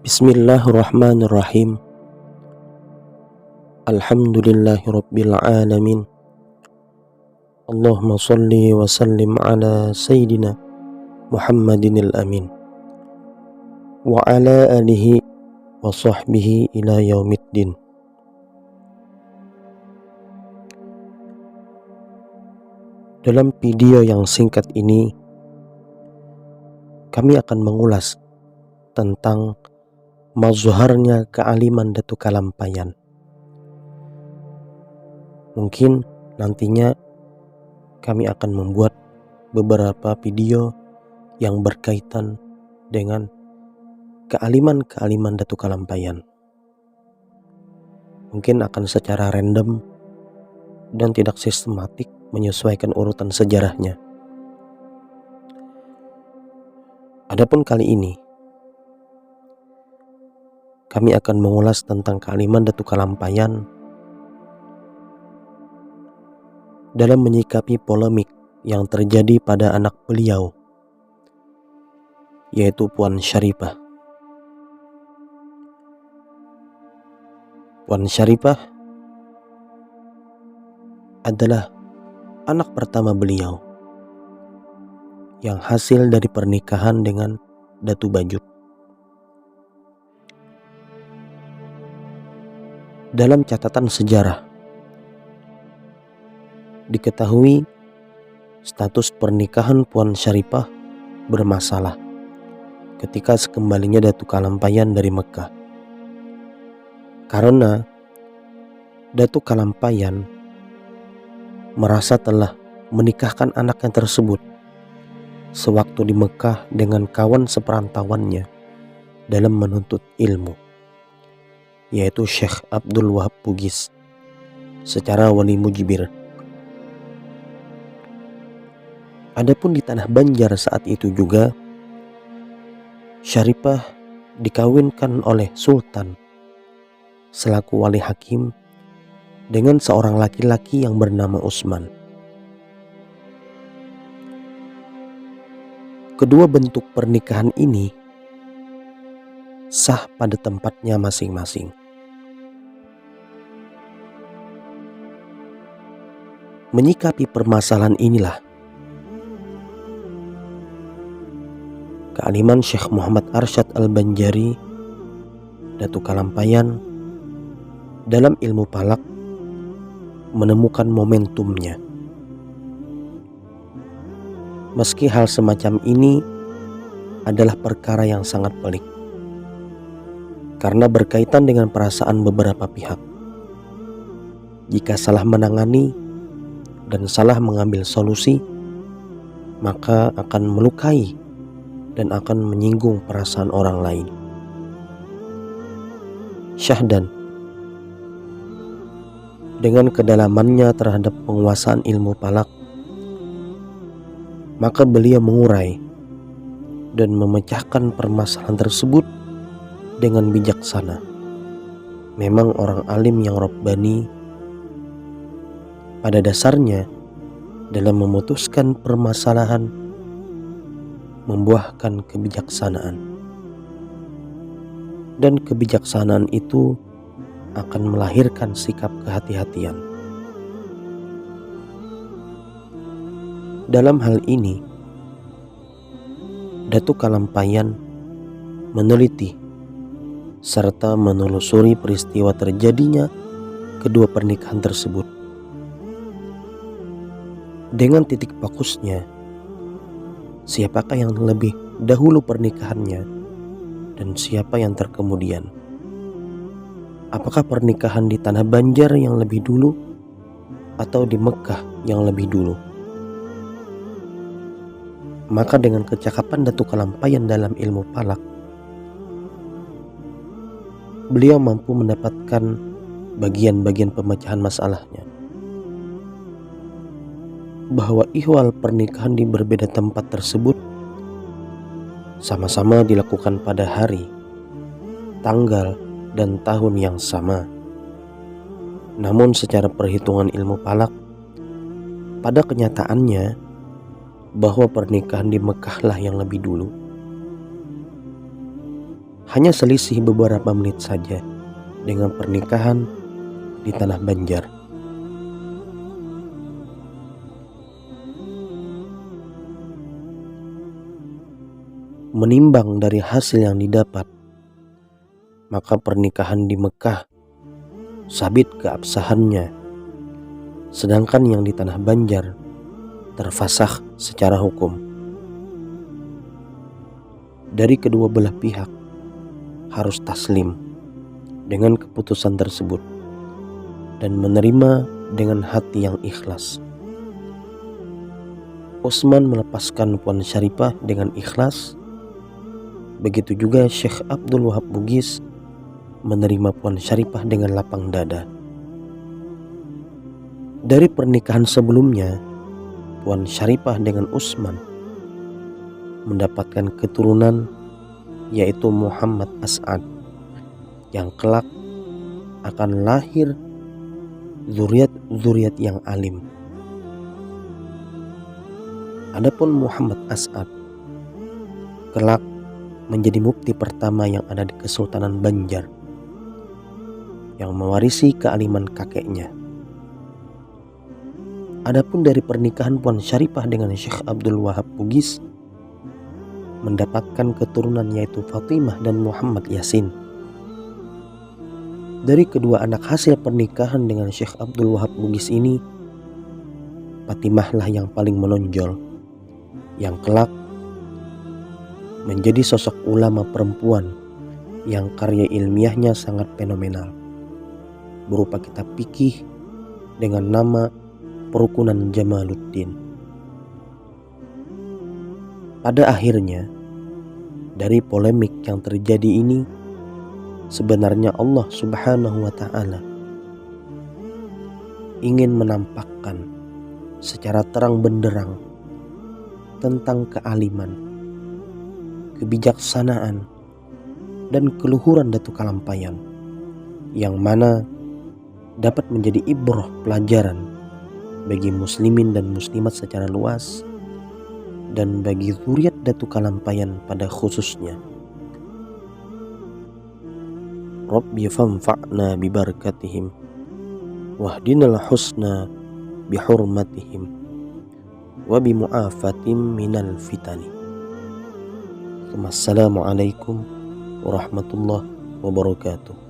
Bismillahirrahmanirrahim. Alhamdulillahirabbil alamin. Allahumma shalli wa sallim ala sayyidina Muhammadinil amin wa ala alihi wa sahbihi ila yaumiddin. Dalam video yang singkat ini, kami akan mengulas tentang mazharnya kealiman Datuk Kalampayan. Mungkin nantinya kami akan membuat beberapa video yang berkaitan dengan kealiman Datuk Kalampayan. Mungkin akan secara random dan tidak sistematik menyesuaikan urutan sejarahnya. Adapun kali ini kami akan mengulas tentang kealiman Datuk Kalampayan dalam menyikapi polemik yang terjadi pada anak beliau, yaitu Puan Syarifah. Puan Syarifah adalah anak pertama beliau yang hasil dari pernikahan dengan Datu Bajut. Dalam catatan sejarah, diketahui status pernikahan Puan Syarifah bermasalah ketika sekembalinya Datuk Kalampayan dari Mekah. Karena Datuk Kalampayan merasa telah menikahkan anaknya tersebut sewaktu di Mekah dengan kawan seperantauannya dalam menuntut ilmu, yaitu Syekh Abdul Wahab Bugis, secara wali mujibir. Adapun di tanah Banjar saat itu juga, Syarifah dikawinkan oleh Sultan selaku wali hakim dengan seorang laki-laki yang bernama Usman. Kedua bentuk pernikahan ini sah pada tempatnya masing-masing. Menyikapi permasalahan inilah kealiman Syekh Muhammad Arsyad Al-Banjari, Datuk Kalampayan, dalam ilmu palak menemukan momentumnya. Meski hal semacam ini adalah perkara yang sangat pelik, karena berkaitan dengan perasaan beberapa pihak. Jika salah menangani dan salah mengambil solusi, maka akan melukai dan akan menyinggung perasaan orang lain. Syahdan, dengan kedalamannya terhadap penguasaan ilmu palak, maka beliau mengurai dan memecahkan permasalahan tersebut dengan bijaksana. Memang orang alim yang rabbani pada dasarnya dalam memutuskan permasalahan membuahkan kebijaksanaan, dan kebijaksanaan itu akan melahirkan sikap kehati-hatian. Dalam hal ini, Datuk Kalampayan meneliti serta menelusuri peristiwa terjadinya kedua pernikahan tersebut. Dengan titik fokusnya, siapakah yang lebih dahulu pernikahannya dan siapa yang terkemudian? Apakah pernikahan di tanah Banjar yang lebih dulu atau di Mekah yang lebih dulu? Maka dengan kecakapan Datuk Kalampayan dalam ilmu palak, beliau mampu mendapatkan bagian-bagian pemecahan masalahnya, bahwa ihwal pernikahan di berbeda tempat tersebut sama-sama dilakukan pada hari, tanggal, dan tahun yang sama. Namun secara perhitungan ilmu palak, pada kenyataannya bahwa pernikahan di Mekahlah yang lebih dulu. Hanya selisih beberapa menit saja dengan pernikahan di tanah Banjar. Menimbang dari hasil yang didapat, maka pernikahan di Mekah sabit keabsahannya, sedangkan yang di tanah Banjar terfasakh secara hukum. Dari kedua belah pihak harus taslim dengan keputusan tersebut dan menerima dengan hati yang ikhlas. Utsman melepaskan Puan Syarifah dengan ikhlas. Begitu juga Syekh Abdul Wahab Bugis menerima Puan Syarifah dengan lapang dada. Dari pernikahan sebelumnya, Puan Syarifah dengan Utsman mendapatkan keturunan, yaitu Muhammad As'ad, yang kelak akan lahir zuriat yang alim. Adapun Muhammad As'ad kelak menjadi mufti pertama yang ada di Kesultanan Banjar, yang mewarisi kealiman kakeknya. Adapun dari pernikahan Puan Syarifah dengan Syekh Abdul Wahab Bugis mendapatkan keturunan, yaitu Fatimah dan Muhammad Yasin. Dari kedua anak hasil pernikahan dengan Syekh Abdul Wahab Bugis ini, Fatimah lah yang paling menonjol, yang kelak menjadi sosok ulama perempuan yang karya ilmiahnya sangat fenomenal, berupa kitab fikih dengan nama Perukunan Jamaluddin. Pada akhirnya, dari polemik yang terjadi ini, sebenarnya Allah Subhanahu wa Ta'ala ingin menampakkan secara terang benderang tentang kealiman, kebijaksanaan, dan keluhuran Datuk Kalampayan, yang mana dapat menjadi ibrah pelajaran bagi muslimin dan muslimat secara luas, dan bagi zuriat Datuk Kalampayan pada khususnya. Rabbi fanfa'na bibarakatihim wahdinal husna bihurmatihim wa bimu'afatim minal fitani. Assalamualaikum warahmatullahi wabarakatuh.